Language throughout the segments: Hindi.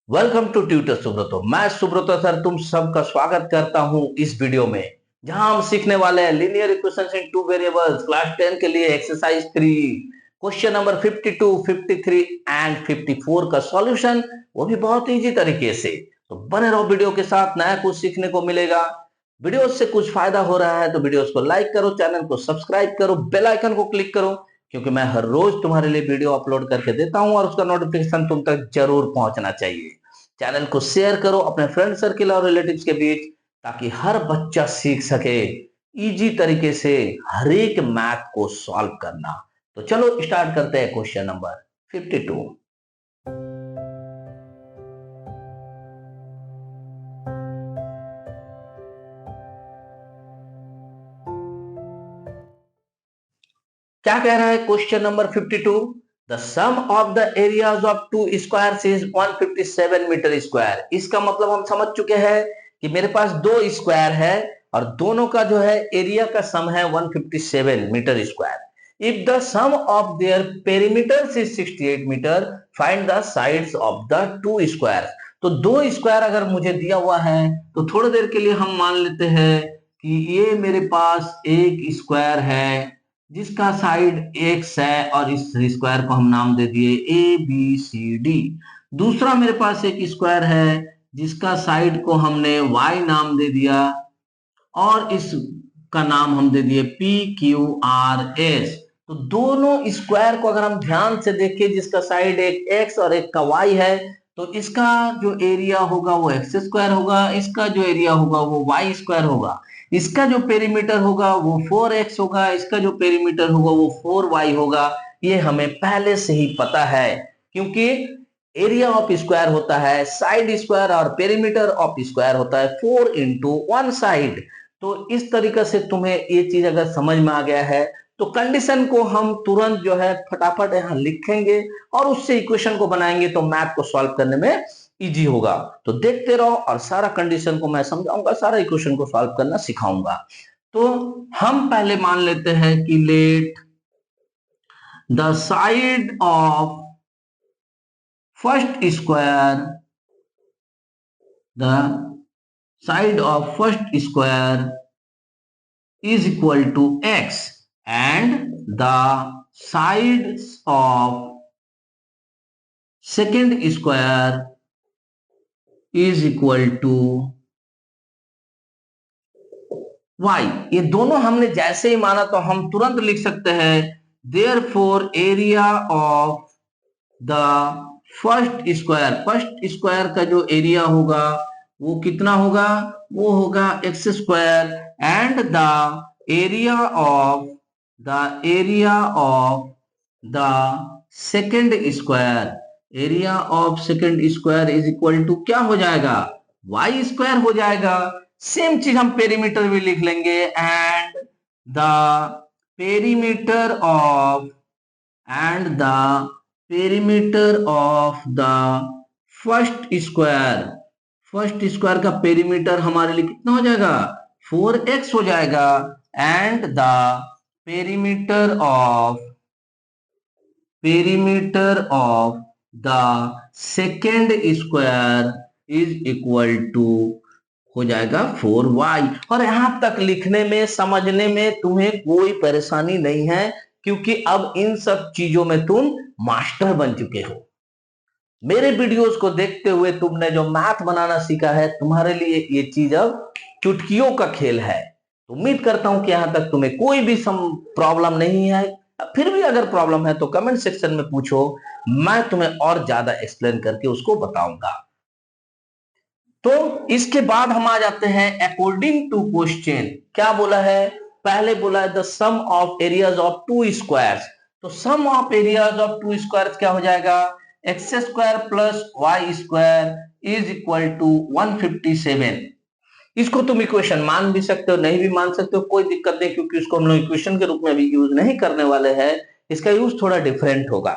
Welcome to tutor Subroto. मैं सुब्रतो सर तुम सबका स्वागत करता हूं इस वीडियो में, जहां हम सीखने वाले हैं लीनियर इक्वेशंस इन टू वेरिएबल्स क्लास 10 के लिए एक्सरसाइज 3 क्वेश्चन नंबर 52, 53 एंड 54 का सॉल्यूशन, वो भी बहुत इजी तरीके से। तो बने रहो वीडियो के साथ, नया कुछ सीखने को मिलेगा। वीडियो से कुछ फायदा हो रहा है तो वीडियोस को लाइक करो, चैनल को सब्सक्राइब करो, बेल आइकन को क्लिक करो, क्योंकि मैं हर रोज तुम्हारे लिए वीडियो अपलोड करके देता हूं और उसका नोटिफिकेशन तुम तक जरूर पहुंचना चाहिए। चैनल को शेयर करो अपने फ्रेंड सर्किल और रिलेटिव्स के बीच, ताकि हर बच्चा सीख सके इजी तरीके से हर एक मैथ को सॉल्व करना। तो चलो स्टार्ट करते हैं क्वेश्चन नंबर 52। क्या कह रहा है question number 52? The sum of the areas of two squares is 157 metre square. इसका मतलब हम समझ चुके हैं कि मेरे पास दो स्क्वायर है और दोनों का जो है एरिया का सम है 157 metre square. If the sum of their perimeters is 68 metre, find the sides of the two squares. तो दो स्क्वायर अगर मुझे दिया हुआ है तो थोड़ी देर के लिए हम मान लेते हैं कि ये मेरे पास एक स्क्वायर है जिसका साइड एक्स है और इस स्क्वायर को हम नाम दे दिए ए बी सी डी। दूसरा मेरे पास एक स्क्वायर है जिसका साइड को हमने वाई नाम दे दिया और इसका नाम हम दे दिए पी क्यू आर एस। तो दोनों स्क्वायर को अगर हम ध्यान से देखें, जिसका साइड एक एक्स और एक का वाई है, तो इसका जो एरिया होगा वो एक्स स्क्वायर होगा, इसका जो एरिया होगा वो वाई स्क्वायर होगा, इसका जो पेरीमीटर होगा वो 4x होगा, इसका जो पेरीमीटर होगा वो 4y होगा। ये हमें पहले से ही पता है, क्योंकि एरिया ऑफ स्क्वायर होता है साइड स्क्वायर और पेरीमीटर ऑफ स्क्वायर होता है 4 इंटू 1 साइड। तो इस तरीके से तुम्हें ये चीज अगर समझ में आ गया है तो कंडीशन को हम तुरंत जो है फटाफट यहां लिखेंगे और उससे इक्वेशन को बनाएंगे, तो मैथ को सॉल्व करने में इजी होगा। तो देखते रहो और सारा कंडीशन को मैं समझाऊंगा, सारा इक्वेशन को सॉल्व करना सिखाऊंगा। तो हम पहले मान लेते हैं कि let the side of first square, the side of first square is equal to x and the sides of second square is equal to y। ये दोनों हमने जैसे ही माना तो हम तुरंत लिख सकते हैं therefore area of the first square का जो एरिया होगा वो कितना होगा, वो होगा x square and area of the second square, area of second square is equal to क्या हो जाएगा, वाई स्क्वायर हो जाएगा। सेम चीज हम पेरीमीटर भी लिख लेंगे and the perimeter of and the perimeter of the first square का पेरीमीटर हमारे लिए कितना हो जाएगा, 4x हो जाएगा and the perimeter of the second square is equal to हो जाएगा 4y। और यहां तक लिखने में समझने में तुम्हें कोई परेशानी नहीं है, क्योंकि अब इन सब चीजों में तुम मास्टर बन चुके हो। मेरे वीडियोस को देखते हुए तुमने जो मैथ बनाना सीखा है, तुम्हारे लिए ये चीज अब चुटकियों का खेल है। उम्मीद करता हूं कि यहां तक तुम्हें कोई भी प्रॉब्लम नहीं है। फिर भी अगर प्रॉब्लम है तो कमेंट सेक्शन में पूछो, मैं तुम्हें और ज्यादा एक्सप्लेन करके उसको बताऊंगा। तो इसके बाद हम आ जाते हैं अकॉर्डिंग टू क्वेश्चन। क्या बोला है, पहले बोला है the sum of areas of two squares. तो sum of areas of two squares क्या हो जाएगा, x square plus y square is equal to 157। इसको तुम इक्वेशन मान भी सकते हो, नहीं भी मान सकते हो, कोई दिक्कत नहीं, क्योंकि इसको हम लोग इक्वेशन के रूप में भी यूज नहीं करने वाले हैं। इसका यूज थोड़ा डिफरेंट होगा।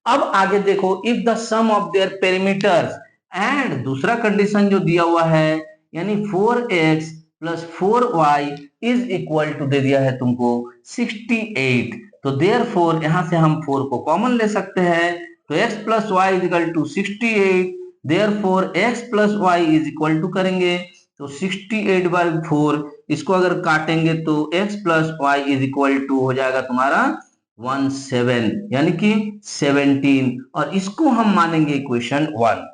अब आगे देखो, if the sum of their perimeters, and दूसरा कंडीशन जो दिया हुआ है यानी 4x plus 4y is equal to दे दिया है तुमको 68। तो देयरफॉर यहां से हम 4 को कॉमन ले सकते हैं, तो x plus y is equal to 68 therefore x plus y is equal to करेंगे तो 68/4, इसको अगर काटेंगे तो x plus y is equal to हो जाएगा तुम्हारा 17, यानी कि 17, और इसको हम मानेंगे इक्वेशन 1।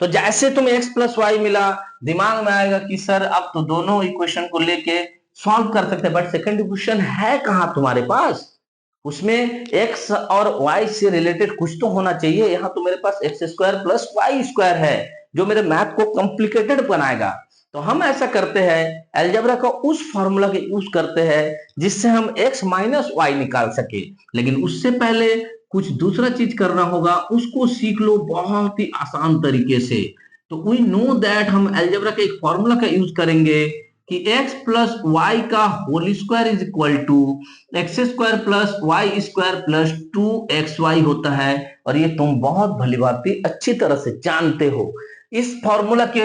तो जैसे तुम्हें x प्लस वाई मिला, दिमाग में आएगा कि सर अब तो दोनों इक्वेशन को लेके सॉल्व कर सकते हैं, बट सेकंड इक्वेशन है कहां तुम्हारे पास, उसमें x और y से रिलेटेड कुछ तो होना चाहिए। यहाँ तो मेरे पास x square plus y square है जो मेरे मैथ को कॉम्प्लिकेटेड बनाएगा। तो हम ऐसा करते हैं, अलजेब्रा का उस फॉर्मूला के यूज करते हैं जिससे हम x माइनस वाई निकाल सके। लेकिन उससे पहले कुछ दूसरा चीज करना होगा, उसको सीख लो बहुत ही आसान तरीके से। तो वी नो दैट हम अलजेब्रा के एक फॉर्मूला का यूज करेंगे कि x प्लस वाई का whole square is equal to x square plus y square plus 2xy होता है, और ये तुम बहुत भली भांति अच्छी तरह से जानते हो। इस फॉर्मूला के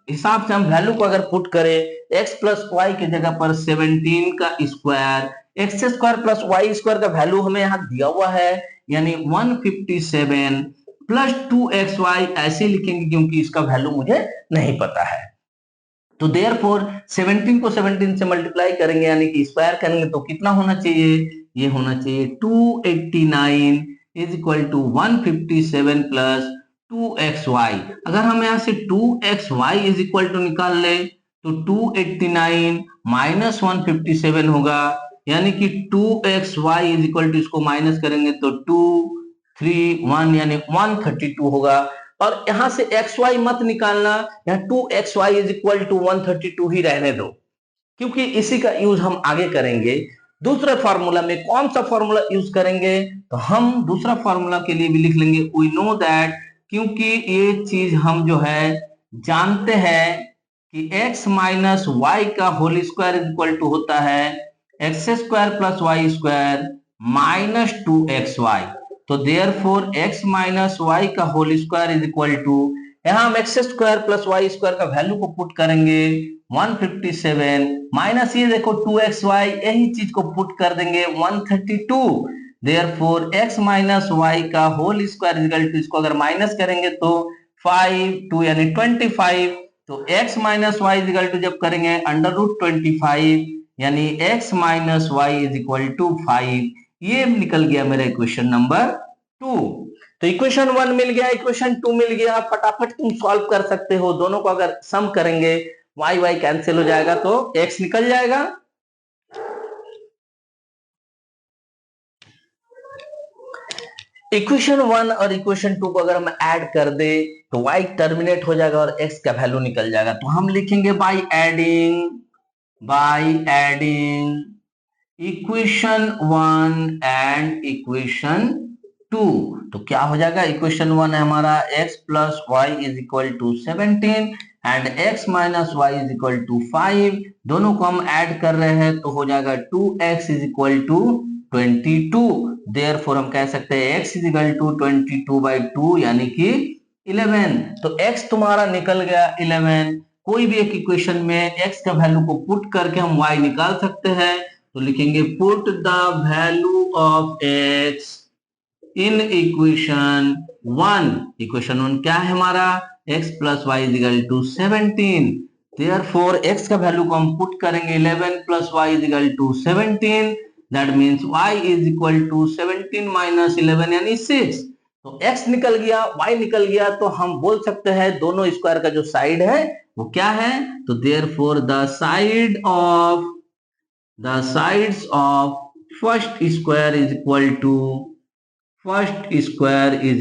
हिसाब से हम वैल्यू को अगर पुट करें x प्लस वाई की जगह पर 17 का square, x square plus y square का वैल्यू हमें यहाँ दिया हुआ है यानी 157 प्लस 2xy ऐसे लिखेंगे क्योंकि इसका वैल्यू मुझे नहीं पता है। तो देयरफॉर 17 को 17 से मल्टीप्लाई करेंगे यानी कि स्क्वायर करेंगे तो कितना होना चाहिए, ये होना चाहिए 289 is equal to 157 plus 2xy। अगर हम यहां से 2xy इज इक्वल टू निकाल ले तो 289 माइनस 157 होगा, यानी कि 2xy इज इक्वल टू इसको माइनस करेंगे तो 231 यानी 132 होगा। और यहां से xy मत निकालना, यहाँ 2xy इज इक्वल टू 132 ही रहने दो, क्योंकि इसी का यूज हम आगे करेंगे। दूसरे फॉर्मूला में कौन सा फॉर्मूला यूज करेंगे, तो हम दूसरा फॉर्मूला के लिए भी लिख लेंगे वी नो दैट, क्योंकि ये चीज हम जो है जानते हैं कि x माइनस वाई का whole square is equal to होता है x square plus y square minus 2xy। तो देयरफॉर x माइनस वाई का whole square is equal to, यहां हम x square plus y square का वैल्यू को पुट करेंगे 157 माइनस ये देखो 2xy, यही चीज को पुट कर देंगे 132। देयरफॉर x माइनस वाई का whole square is equal to, इसको अगर माइनस करेंगे तो 5 2 यानी 25। तो x minus y is equal to जब करेंगे अंडर रूट 25 यानी x minus y is equal to 5। ये निकल गया मेरा इक्वेशन नंबर 2। तो इक्वेशन 1 मिल गया, इक्वेशन 2 मिल गया, फटाफट तुम सॉल्व कर सकते हो। दोनों को अगर सम करेंगे वाई वाई कैंसिल हो जाएगा तो x निकल जाएगा। इक्वेशन 1 और इक्वेशन 2 को अगर हम ऐड कर दे तो y टर्मिनेट हो जाएगा और x का वैल्यू निकल जाएगा। तो हम लिखेंगे by adding equation 1 and equation 2। तो क्या हो जाएगा, इक्वेशन 1 है हमारा x plus y is equal to 17 and x minus y is equal to 5। दोनों को हम ऐड कर रहे हैं तो हो जाएगा 2x is equal to 22। Therefore हम कह सकते हैं x इज इक्वल टू 22/2 यानी कि 11। तो x तुम्हारा निकल गया 11। कोई भी एक इक्वेशन में x का वैल्यू को पुट करके हम y निकाल सकते हैं। तो लिखेंगे put the value of x in equation 1। Equation 1 क्या है हमारा, x plus y is equal to 17। Therefore x का वैल्यू को हम पुट करेंगे 11 plus y is equal to 17, that means y is equal to 17 minus 11 यानी 6। तो x निकल गया, y निकल गया, तो हम बोल सकते हैं दोनों स्क्वायर का जो साइड है वो क्या है। तो therefore the sides of first square is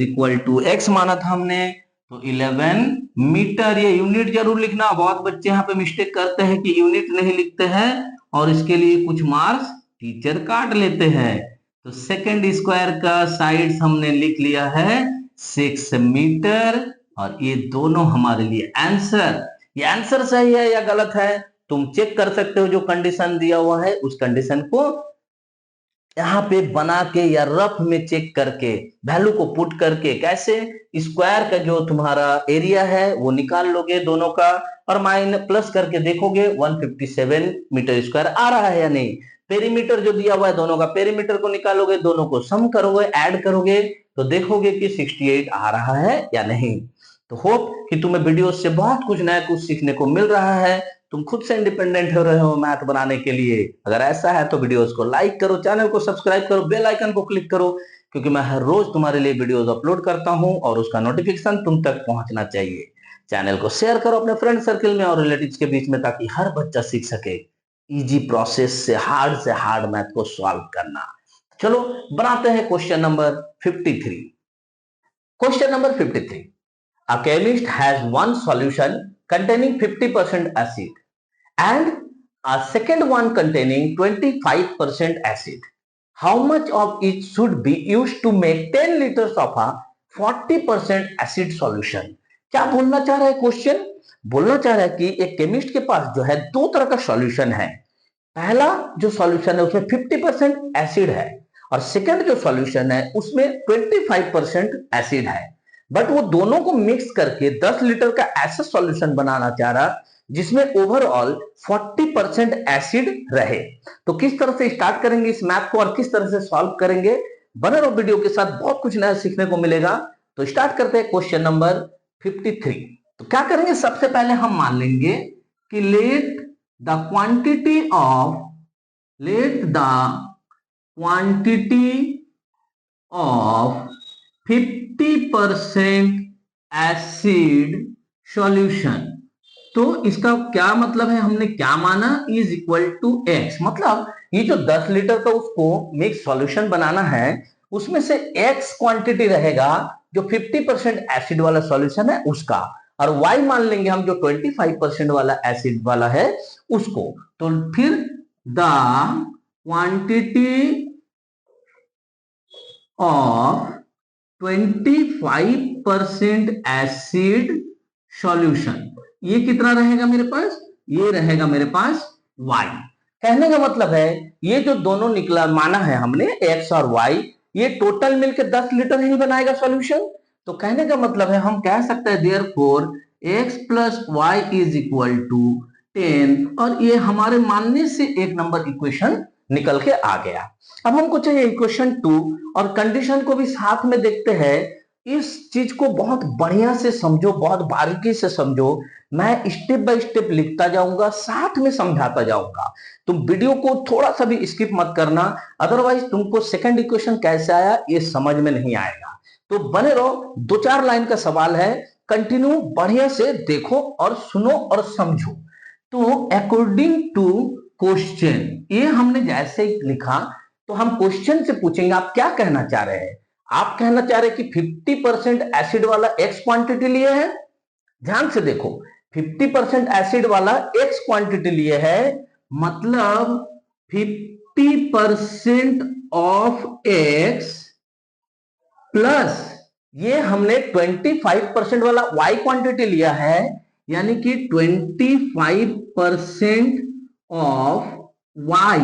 equal to x माना था हमने तो 11 मीटर। ये यूनिट जरूर लिखना, बहुत बच्चे यहाँ पे मिस्टेक करते हैं कि यूनिट नहीं लिखते हैं और इसके लिए कुछ मार्क्स टीचर काट लेते हैं। तो सेकंड स्क्वायर का साइड्स हमने लिख लिया है 6 मीटर, और ये दोनों हमारे लिए आंसर। ये आंसर सही है या गलत है तुम चेक कर सकते हो। जो कंडीशन दिया हुआ है उस कंडीशन को यहाँ पे बना के या रफ में चेक करके वैल्यू को पुट करके, कैसे, स्क्वायर का जो तुम्हारा एरिया है वो निकाल लोगे दोनों का, और माइनस प्लस करके देखोगे 157 मीटर स्क्वायर आ रहा है या नहीं। पेरीमीटर जो दिया हुआ है दोनों का पेरीमीटर को निकालोगे, दोनों को सम करोगे, ऐड करोगे तो देखोगे कि 68 आ रहा है या नहीं। तो होप कि तुम्हें वीडियो से बहुत कुछ नया कुछ सीखने को मिल रहा है, तुम खुद से इंडिपेंडेंट हो रहे हो मैथ बनाने के लिए। अगर ऐसा है तो वीडियोस को लाइक करो, चैनल को सब्सक्राइब करो, बेल आइकन को क्लिक करो, क्योंकि मैं हर रोज तुम्हारे लिए वीडियोस अपलोड करता हूं और उसका नोटिफिकेशन तुम तक पहुंचना चाहिए। चैनल को शेयर करो अपने फ्रेंड सर्कल में और रिलेटिव्स के बीच में, ताकि हर बच्चा सीख सके इजी प्रोसेस से हार्ड मैथ को सॉल्व करना। चलो बनाते हैं question number 53। Question number 53, a chemist has one solution containing 50% acid and a second one containing 25% acid. How much of it should be used to make 10 liters of a 40% acid solution? क्या बोलना चाह रहा है क्वेश्चन? बोलना चाह रहा है कि एक केमिस्ट के पास जो है दो तरह का सॉल्यूशन है। पहला जो सॉल्यूशन है उसमें 50% एसिड है और सेकंड जो सॉल्यूशन है उसमें 25% एसिड है। बट वो दोनों को मिक्स करके 10 लीटर का ऐसा सॉल्यूशन बनाना चाह रहा जिसमें ओवरऑल 40% एसिड रहे। तो किस तरह से स्टार्ट करेंगे इस मैथ को और किस तरह से सॉल्व करेंगे, बने रहो वीडियो के साथ, बहुत कुछ नया सीखने को मिलेगा। तो स्टार्ट करते हैं क्वेश्चन नंबर 53। तो क्या करेंगे, सबसे पहले हम मान लेंगे कि let the quantity of 50% acid solution. तो इसका क्या मतलब है, हमने क्या माना, इज इक्वल टू एक्स। मतलब ये जो 10 लीटर का उसको मिक्स सॉल्यूशन बनाना है उसमें से एक्स क्वांटिटी रहेगा जो 50% एसिड वाला सॉल्यूशन है उसका, और y मान लेंगे हम जो 25% वाला एसिड वाला है उसको। तो फिर the quantity of 25% acid solution, ये कितना रहेगा मेरे पास, ये रहेगा मेरे पास y। कहने का मतलब है ये जो दोनों निकला माना है हमने x और y, ये टोटल मिलकर 10 लीटर ही बनाएगा सॉल्यूशन। तो कहने का मतलब है हम कह सकते हैं therefore x plus y is equal to 10, और ये हमारे मानने से एक नंबर इक्वेशन निकल के आ गया। अब हमको चाहिए इक्वेशन 2 और कंडीशन को भी साथ में देखते हैं। इस चीज को बहुत बढ़िया से समझो, बहुत बारीकी से समझो। मैं स्टेप बाय स्टेप लिखता जाऊंगा, साथ में समझाता जाऊंगा। तुम वीडियो को थोड़ा सा भी स्किप मत करना, अदरवाइज तुमको सेकंड इक्वेशन कैसे आया ये समझ में नहीं आएगा। तो बने रहो, 2-4 लाइन का सवाल है, कंटिन्यू बढ़िया से देखो और सुनो और समझो। तो अकॉर्डिंग टू क्वेश्चन, ये हमने जैसे ही लिखा तो हम क्वेश्चन से पूछेंगे आप क्या कहना चाह रहे हैं। आप कहना चाह रहे हैं कि 50% एसिड वाला एक्स क्वांटिटी लिए है, ध्यान से देखो 50% एसिड वाला एक्स क्वांटिटी लिए है, मतलब 50% ऑफ एक्स प्लस ये हमने 25% वाला y क्वांटिटी लिया है, यानी कि 25% ऑफ y,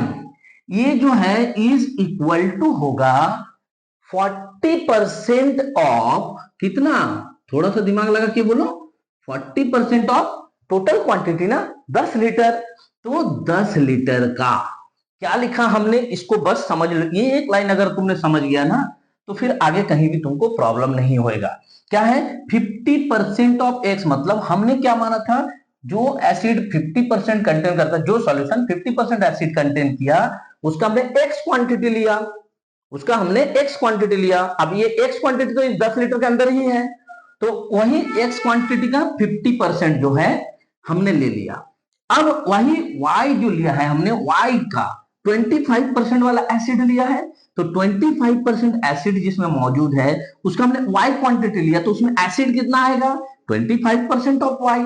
ये जो है इज इक्वल टू होगा 40% ऑफ कितना, थोड़ा सा दिमाग लगा के बोलो, 40% ऑफ टोटल क्वांटिटी ना 10 लीटर। तो 10 लीटर का क्या लिखा हमने, इसको बस समझ लो। ये एक लाइन अगर तुमने समझ गया ना तो फिर आगे कहीं भी तुमको प्रॉब्लम नहीं होएगा। क्या है 50% ऑफ एक्स, मतलब हमने क्या माना था, जो एसिड 50% कंटेन करता है, जो सॉल्यूशन 50% एसिड कंटेन किया उसका हमने एक्स क्वांटिटी लिया, उसका हमने एक्स क्वांटिटी लिया। अब ये एक्स क्वांटिटी तो इस 10 लीटर के अंदर ही है, तो वही एक्स क्वांटिटी का 50% जो है हमने ले लिया। अब वही y जो लिया है हमने, y का 25% वाला एसिड लिया है, तो 25% एसिड जिसमें मौजूद है उसका हमने y क्वांटिटी लिया, तो उसमें एसिड कितना आएगा 25% ऑफ y।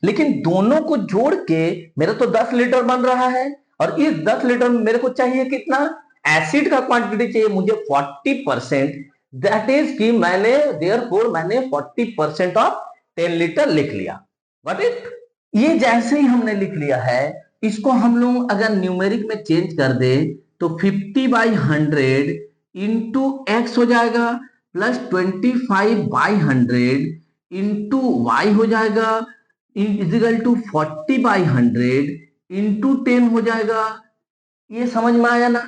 लेकिन दोनों को जोड़ के मेरा तो 10 लीटर बन रहा है, और इस 10 लीटर में मेरे को चाहिए कितना, एसिड का क्वांटिटी चाहिए मुझे 40%। दैट इज कि मैंने देयरफॉर मैंने 40% ऑफ 10 लीटर लिख लिया। व्हाट इट, ये जैसे ही हमने लिख लिया है, इसको हम लोग अगर न्यूमेरिक में चेंज कर दे तो 50/100 इंटू एक्स हो जाएगा, प्लस 25/100 इंटू वाई हो जाएगा, इजिकल टू 40/100 इंटू 10 हो जाएगा। ये समझ में आया ना,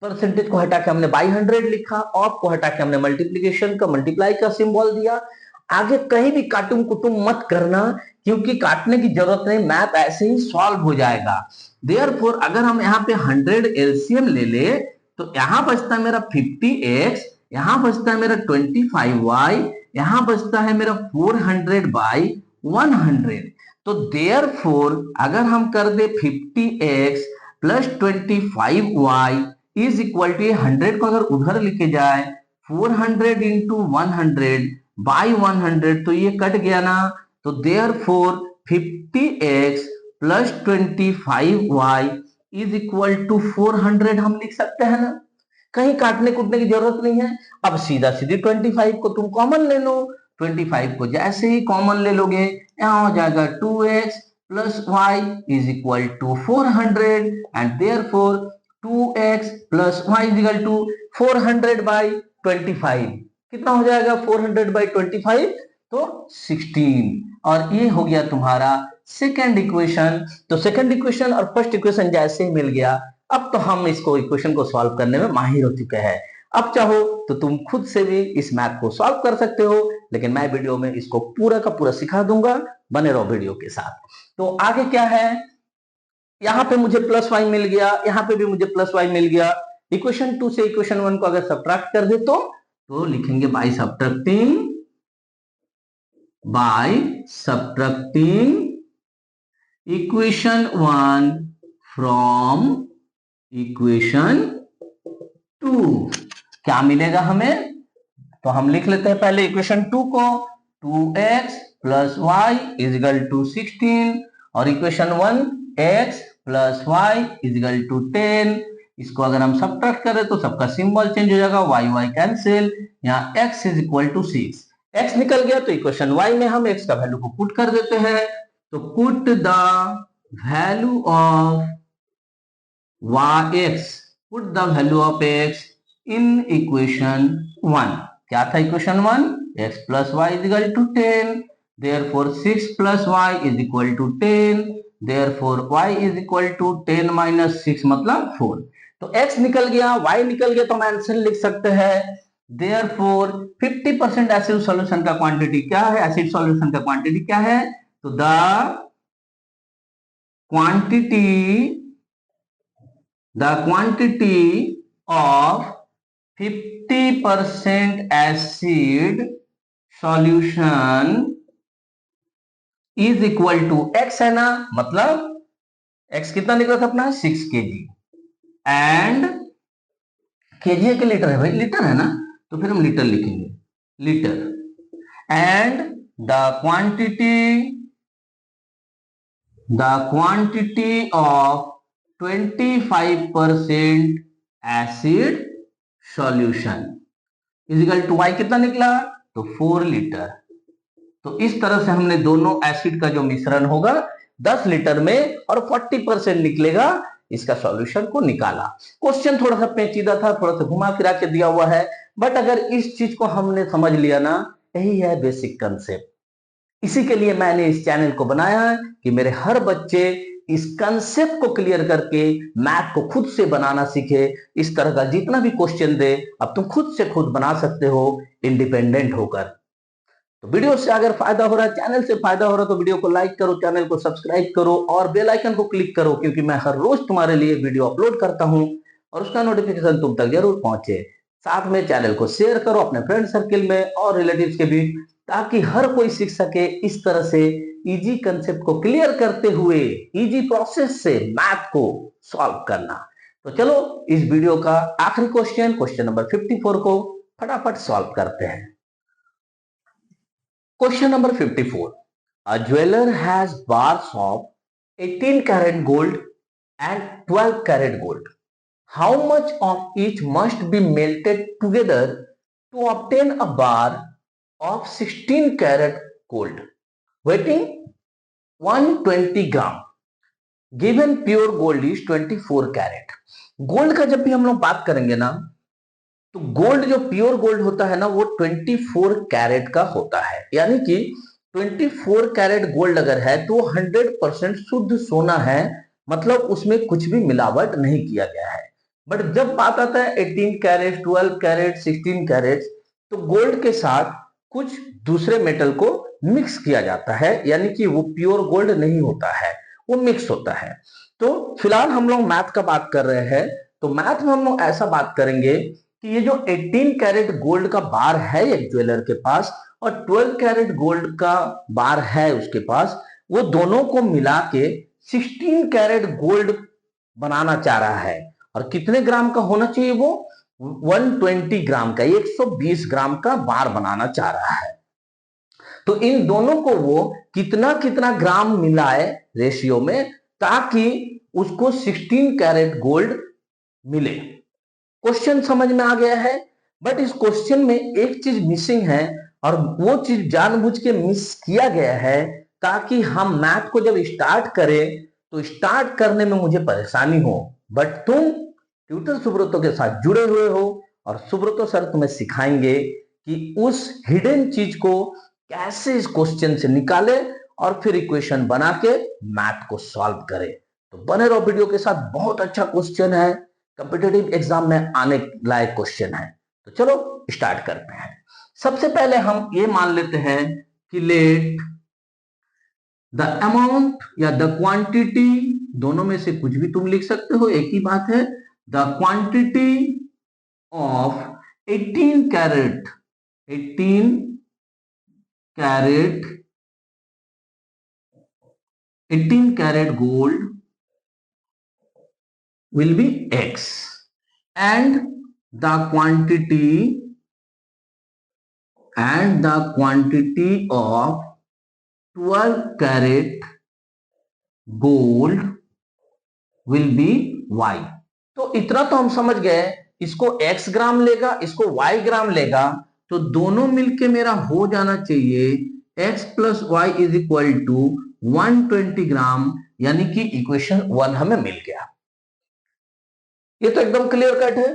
परसेंटेज को हटा के हमने बाई 100 लिखा, ऑफ को हटा के हमने मल्टीप्लीकेशन का मल्टीप्लाई का सिंबल दिया। आगे कहीं भी काटुम कुटुम मत करना, क्योंकि काटने की जरूरत नहीं, मैथ ऐसे ही सॉल्व हो जाएगा। देयरफॉर अगर हम यहाँ पे 100 एलसीएम ले ले तो यहाँ बचता है मेरा 50x, यहाँ बचता है मेरा 25y, यहाँ बचता है मेरा 400/100। तो देयरफॉर अगर हम कर दे 50x plus 25y is equal to 100 को अगर उधर लिखे जाए 400 इंटू 100/100 तो ये कट गया ना। तो therefore 50x plus 25y is equal to 400 हम लिख सकते हैं ना, कहीं काटने कूटने की जरूरत नहीं है। अब सीधा सीधी 25 को तुम कॉमन ले लो, 25 को जैसे ही कॉमन ले लोगे यहाँ हो जाएगा 2x plus y is equal to 400 and therefore 2x plus y is equal to 400/25 कितना हो जाएगा 400/25 तो 16। और ये हो गया तुम्हारा सेकेंड इक्वेशन। तो सेकेंड इक्वेशन और फर्स्ट इक्वेशन जैसे ही मिल गया, अब तो हम इसको इक्वेशन को सॉल्व करने में माहिर हो चुके हैं। अब चाहो तो तुम खुद से भी इस मैथ को सॉल्व कर सकते हो, लेकिन मैं वीडियो में इसको पूरा का पूरा सिखा दूंगा, बने रहो वीडियो के साथ। तो आगे क्या है, यहाँ पे मुझे प्लस वाई मिल गया, यहाँ पे भी मुझे प्लस वाई मिल गया। इक्वेशन 2 से इक्वेशन 1 को अगर सब्ट्रैक्ट कर दे तो लिखेंगे by subtracting equation 1 from equation 2 क्या मिलेगा हमें। तो हम लिख लेते हैं पहले इक्वेशन 2 को, 2x plus y is equal to 16 और equation 1 x plus y is equal to 10। इसको अगर हम सब्ट्रैक्ट करें तो सबका सिंबल चेंज हो जाएगा, वाई वाई कैंसिल, यहाँ x is equal to 6। x निकल गया तो इक्वेशन y में हम x का वैल्यू को पुट कर देते हैं। तो put the value of x, put the value of x in equation 1। क्या था equation 1, x plus y is equal to 10, therefore 6 plus y is equal to 10, therefore y is equal to 10 minus 6 मतलब 4। तो x निकल गया, y निकल गया, तो हम आंसर लिख सकते हैं therefore 50% एसिड सॉल्यूशन का क्वांटिटी क्या है, एसिड सॉल्यूशन का क्वांटिटी क्या है, तो the quantity of 50% acid solution is equal to x है ना, मतलब x कितना निकला था अपना 6 kg एंड kg है कि लीटर है भाई, लीटर है ना, तो फिर हम लीटर लिखेंगे, litre and the quantity of 25% acid solution is equal to y कितना निकला, तो 4 लीटर। तो इस तरह से हमने दोनों एसिड का जो मिश्रण होगा 10 लीटर में और 40% निकलेगा, इसका सॉल्यूशन को निकाला। क्वेश्चन थोड़ा सा पेचीदा था, थोड़ा सा घुमा फिरा के दिया हुआ है, बट अगर इस चीज को हमने समझ लिया ना, यही है बेसिक कंसेप्ट। इसी के लिए मैंने इस चैनल को बनाया है कि मेरे हर बच्चे इस कंसेप्ट को क्लियर करके मैथ को खुद से बनाना सीखे। इस तरह का जितना भी क्वेश्चन दे अब तुम खुद से खुद बना सकते हो इंडिपेंडेंट होकर। तो वीडियो से अगर फायदा हो रहा है, चैनल से फायदा हो रहा है, तो वीडियो को लाइक करो, चैनल को सब्सक्राइब करो और बेल आइकन को क्लिक करो, क्योंकि मैं हर रोज तुम्हारे लिए वीडियो अपलोड करता हूं और उसका नोटिफिकेशन तुम तक जरूर पहुंचे। साथ में चैनल को शेयर करो अपने फ्रेंड सर्किल में और रिलेटिव्स के बीच, ताकि हर कोई सीख सके इस तरह से इजी कंसेप्ट को क्लियर करते हुए इजी प्रोसेस से मैथ को सॉल्व करना। तो चलो इस वीडियो का आखिरी क्वेश्चन नंबर 54 को फटाफट सॉल्व करते हैं। Question number 54, a jeweler has bars of 18 karat gold and 12 karat gold. How much of each must be melted together to obtain a bar of 16 karat gold weighing 120 gram? Given pure gold is 24 karat. Gold का जब भी हम लोग बात करेंगे ना, तो गोल्ड जो प्योर गोल्ड होता है ना वो 24 कैरेट का होता है, यानी कि 24 कैरेट गोल्ड अगर है तो 100% शुद्ध सोना है, मतलब उसमें कुछ भी मिलावट नहीं किया गया है। बट जब बात आता है 18 कैरेट, 12 कैरेट, 16 कैरेट, तो गोल्ड के साथ कुछ दूसरे मेटल को मिक्स किया जाता है, यानी कि वो प्योर गोल्ड नहीं होता है, वो मिक्स होता है। तो फिलहाल हम लोग मैथ का बात कर रहे हैं, तो मैथ में हम लोग ऐसा बात करेंगे कि ये जो 18 कैरेट गोल्ड का बार है एक ज्वेलर के पास और 12 कैरेट गोल्ड का बार है उसके पास, वो दोनों को मिला के 16 कैरेट गोल्ड बनाना चाह रहा है। और कितने ग्राम का होना चाहिए वो? 120 ग्राम का, 120 ग्राम का बार बनाना चाह रहा है। तो इन दोनों को वो कितना कितना ग्राम मिलाए रेशियो में, ताकि उसको 16 कैरेट गोल्ड मिले। क्वेश्चन समझ में आ गया है, बट इस क्वेश्चन में एक चीज मिसिंग है, और वो चीज जानबूझ के मिस किया गया है ताकि हम मैथ को जब स्टार्ट करें तो स्टार्ट करने में मुझे परेशानी हो। बट तुम ट्यूटर सुब्रतो के साथ जुड़े हुए हो और सुब्रतो सर तुम्हें सिखाएंगे कि उस हिडन चीज को कैसे इस क्वेश्चन से निकाले और फिर इक्वेशन बना के मैथ को सॉल्व करें। तो बने रहो वीडियो के साथ, बहुत अच्छा क्वेश्चन है, कॉम्पिटिटिव एग्जाम में आने लायक क्वेश्चन है। तो चलो स्टार्ट करते हैं। सबसे पहले हम ये मान लेते हैं कि लेट द अमाउंट या द क्वांटिटी, दोनों में से कुछ भी तुम लिख सकते हो, एक ही बात है। The quantity of 18 carat 18 carat 18 carat gold will be x, and the quantity of 12 carat gold will be y। तो इतना तो हम समझ गए, इसको x ग्राम लेगा, इसको y ग्राम लेगा, तो दोनों मिलके मेरा हो जाना चाहिए x plus y is equal to 120 gram, यानी कि इक्वेशन 1 हमें मिल गया। ये तो एकदम क्लियर कट है।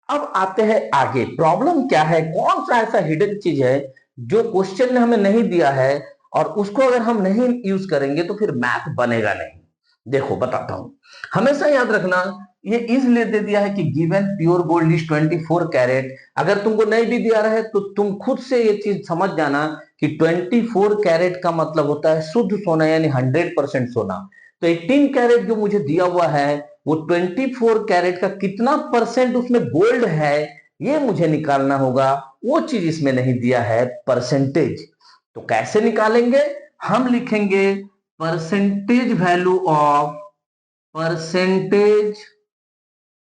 अब आते हैं आगे, प्रॉब्लम क्या है, कौन सा ऐसा हिडन चीज है जो क्वेश्चन ने हमें नहीं दिया है और उसको अगर हम नहीं यूज करेंगे तो फिर मैथ बनेगा नहीं। देखो बताता हूं, हमेशा याद रखना, ये इसलिए दे दिया है कि given pure gold is 24 carat. अगर तुमको नहीं भी दिया रहे तो तुम खुद से ये चीज समझ जाना कि 24 कैरेट का मतलब होता है शुद्ध सोना, यानी 100% सोना। तो 18 कैरेट जो मुझे दिया हुआ है वो 24 कैरेट का कितना परसेंट उसमें गोल्ड है ये मुझे निकालना होगा, वो चीज इसमें नहीं दिया है, परसेंटेज। तो कैसे निकालेंगे? हम लिखेंगे percentage value of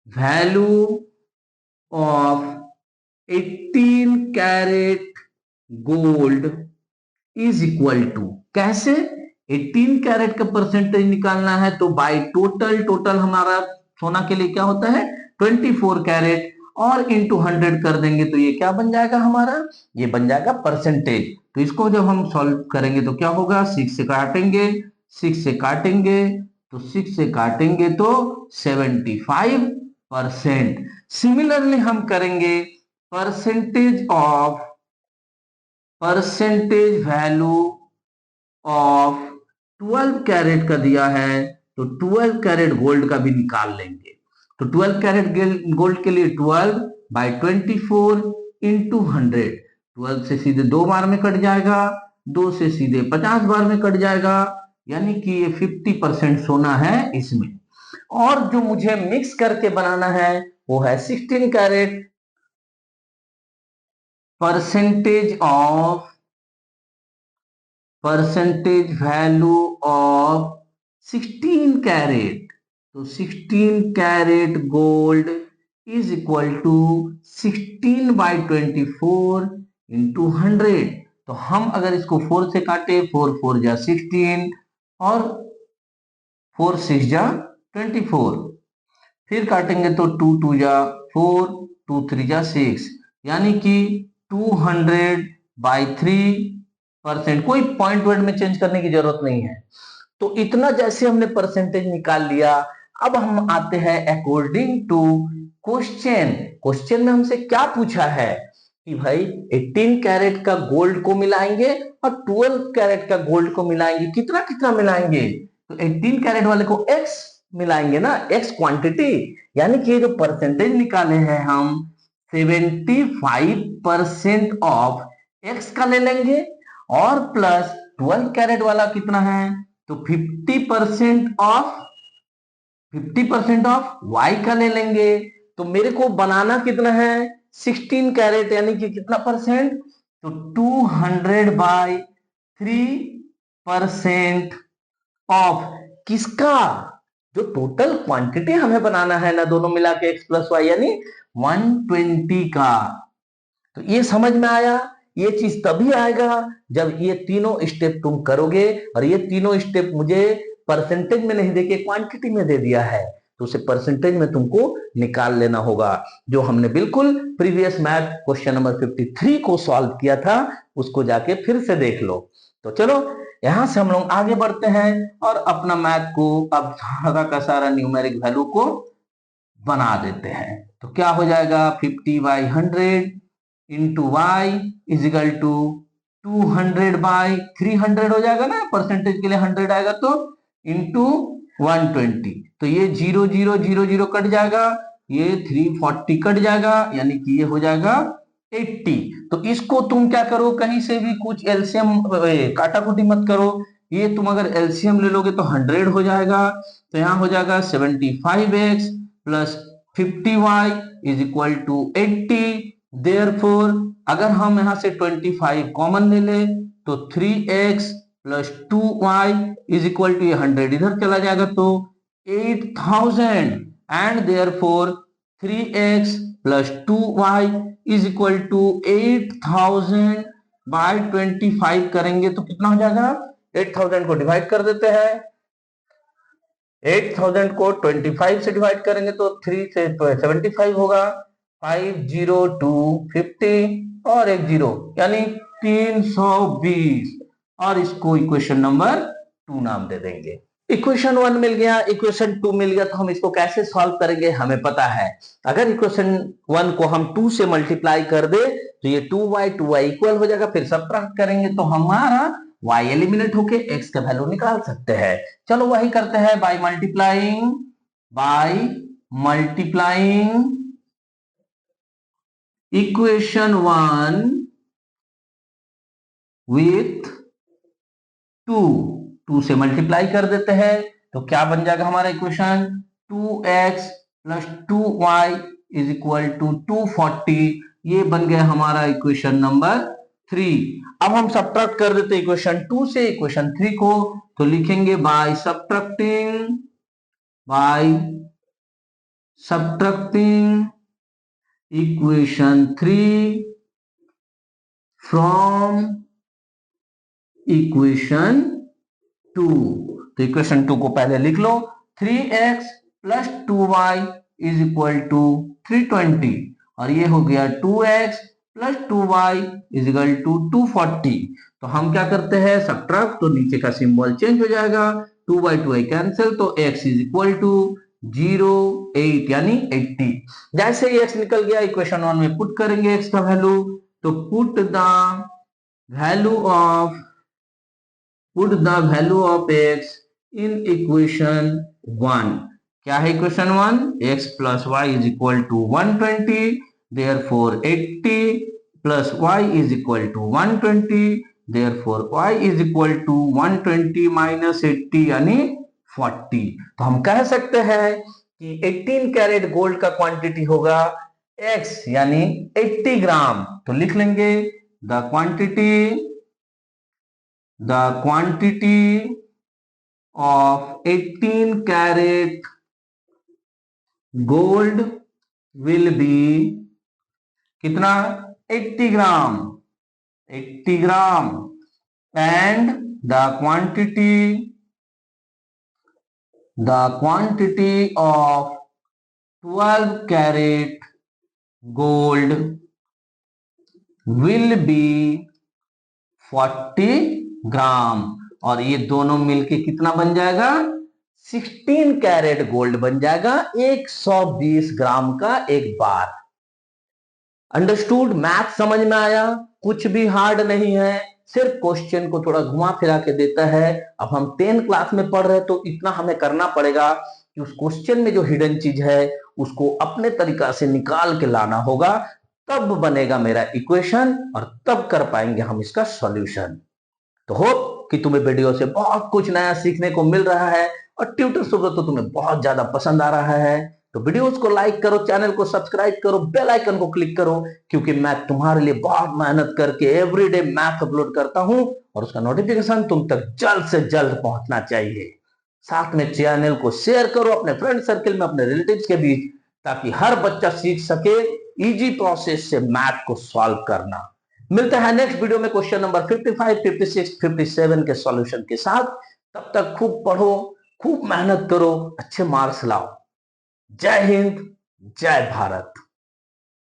value of 18 carat gold is equal to, कैसे? 18 कैरेट का परसेंटेज निकालना है तो बाय टोटल हमारा सोना के लिए क्या होता है 24 कैरेट, और इंटू 100 कर देंगे तो ये क्या बन जाएगा हमारा, ये बन जाएगा परसेंटेज। तो इसको जब हम सॉल्व करेंगे तो क्या होगा, 6 से काटेंगे, 6 से काटेंगे तो 6 से काटेंगे तो 75%। सिमिलरली हम करेंगे परसेंटेज वैल्यू ऑफ 12 कैरेट का दिया है तो 12 कैरेट गोल्ड का भी निकाल लेंगे। तो 12 कैरेट गोल्ड के लिए 12 बाई 24 इंटू 100, 12 से सीधे 2 बार में कट जाएगा, 2 से सीधे 50 बार में कट जाएगा, यानी कि ये 50% सोना है इसमें। और जो मुझे मिक्स करके बनाना है वो है 16 carat. Percentage value of 16 carat, तो 16 carat gold is equal to 16 by 24 into 100। तो हम अगर इसको 4 से काटे, 4 4 जा 16 और 4 6 जा 24, फिर काटेंगे तो 2 2 जा 4, 2 3 जा 6, यानी कि 200 बाई 3%। कोई पॉइंट वर्ड में चेंज करने की जरूरत नहीं है। तो इतना जैसे हमने परसेंटेज निकाल लिया, अब हम आते हैं अकॉर्डिंग टू क्वेश्चन में हमसे क्या पूछा है कि भाई 18 कैरेट का गोल्ड को मिलाएंगे और 12 कैरेट का गोल्ड को मिलाएंगे, कितना कितना मिलाएंगे? तो 18 कैरेट वाले को x मिलाएंगे ना, x क्वांटिटी, यानी कि ये जो परसेंटेज निकाले हैं हम 75% ऑफ एक्स का ले लेंगे और प्लस 12 कैरेट वाला कितना है, तो 50% ऑफ वाई का ले लेंगे। तो मेरे को बनाना कितना है, 16 कैरेट, यानी कि कितना परसेंट, तो 200/3% ऑफ किसका, जो टोटल क्वांटिटी हमें बनाना है ना दोनों मिला के एक्स प्लस वाई, यानी 120 का। तो ये समझ में आया। ये चीज तभी आएगा जब ये तीनों स्टेप तुम करोगे, और ये तीनों स्टेप मुझे परसेंटेज में नहीं देके क्वांटिटी में दे दिया है, तो उसे परसेंटेज में तुमको निकाल लेना होगा। जो हमने बिल्कुल प्रीवियस मैथ क्वेश्चन नंबर 53 को सॉल्व किया था, उसको जाके फिर से देख लो। तो चलो यहां से हम लोग आगे बढ़ते हैं और अपना मैथ को अब सारा का सारा न्यूमेरिक वैल्यू को बना देते हैं। तो क्या हो जाएगा, 50/100 इंटू वाई इजिकल टू 200/300 हो जाएगा ना, परसेंटेज के लिए 100 आएगा तो, इंटू 120। तो ये 0 0 0 0 कट जाएगा, ये 340 कट जाएगा, यानी कि ये हो जाएगा 80। तो इसको तुम क्या करो, कहीं से भी कुछ एलसीएम काटा कुटी मत करो, ये तुम अगर एलसीएम ले लोगे तो 100 हो जाएगा। तो यहां हो जाएगा 75x plus 50y is equal to 80। Therefore अगर हम यहां से 25 कॉमन ले ले तो 3x plus 2y is equal to, ये 100 इधर चला जाएगा तो 8000, and therefore 3x plus 2y is equal to 8000/25 करेंगे तो कितना हो जाएगा, 8000 को डिवाइड कर देते हैं, 8000 को 25 से डिवाइड करेंगे तो 3 से 75 होगा, 50250 और एक 0 यानी 320, और इसको इक्वेशन नंबर 2 नाम दे देंगे। इक्वेशन 1 मिल गया, इक्वेशन 2 मिल गया, तो हम इसको कैसे सॉल्व करेंगे हमें पता है। अगर इक्वेशन 1 को हम 2 से मल्टीप्लाई कर दे तो ये 2y इक्वल हो जाएगा, फिर सब्ट्रैक्ट करेंगे तो हमारा y एलिमिनेट होके x का वैल्यू निकाल सकते हैं। चलो वही करते हैं, बाय मल्टीप्लाइंग इक्वेशन 1 विथ 2 से मल्टीप्लाई कर देते हैं तो क्या बन जाएगा हमारा equation, 2x plus 2y is equal to 240। ये बन गया हमारा इक्वेशन नंबर 3। अब हम सब्ट्रैक्ट कर देते इक्वेशन 2 से इक्वेशन 3 को, तो लिखेंगे by subtracting equation 3 from equation 2। तो इक्वेशन 2 को पहले लिख लो, 3x plus 2y is equal to 320, और ये हो गया 2x plus 2y is equal to 240। तो हम क्या करते हैं, सब्ट्रैक्ट, तो नीचे का सिंबल चेंज हो जाएगा, 2/2 कैंसिल, तो x इज इक्वल टू 0 8 यानी 80। जैसे ही x निकल गया इक्वेशन 1 में पुट करेंगे x का वैल्यू, तो put the value of x in equation 1। क्या है equation 1, x plus y is equal to 120, therefore 80 plus y is equal to 120, therefore y is equal to 120 minus 80 यानी 40। तो हम कह सकते हैं कि 18 कैरेट गोल्ड का क्वांटिटी होगा x यानी 80 ग्राम। तो लिख लेंगे the quantity of 18 carat gold will be कितना, 80 ग्राम, and the quantity of 12 carat gold will be 40 ग्राम, और ये दोनों मिलके कितना बन जाएगा, 16 कैरेट गोल्ड बन जाएगा 120 ग्राम का एक बार। अंडरस्टूड, मैथ समझ में आया, कुछ भी हार्ड नहीं है, सिर्फ क्वेश्चन को थोड़ा घुमा फिरा के देता है। अब हम 10 क्लास में पढ़ रहे हैं तो इतना हमें करना पड़ेगा कि उस क्वेश्चन में जो हिडन चीज है उसको अपने तरीका से निकाल के लाना होगा, तब बनेगा मेरा इक्वेशन और तब कर पाएंगे हम इसका सॉल्यूशन। तो होप कि तुम्हें वीडियो से बहुत कुछ नया सीखने को मिल रहा है और ट्यूटर सुब्रत तो तुम्हें बहुत ज्यादा पसंद आ रहा है। तो वीडियोस को लाइक करो, चैनल को सब्सक्राइब करो, बेल आइकन को क्लिक करो, क्योंकि मैं तुम्हारे लिए बहुत मेहनत करके एवरीडे मैथ अपलोड करता हूं और उसका नोटिफिकेशन तुम तक जल्द से जल्द पहुंचना चाहिए। साथ में चैनल को शेयर करो अपने फ्रेंड सर्किल में, अपने रिलेटिव्स के बीच, ताकि हर बच्चा सीख सके इजी प्रोसेस से मैथ को सॉल्व करना। मिलते हैं नेक्स्ट वीडियो में क्वेश्चन नंबर 55, 56, 57 के सॉल्यूशन के साथ। तब तक खूब पढ़ो, खूब मेहनत करो, अच्छे मार्क्स लाओ। जय हिंद, जय भारत।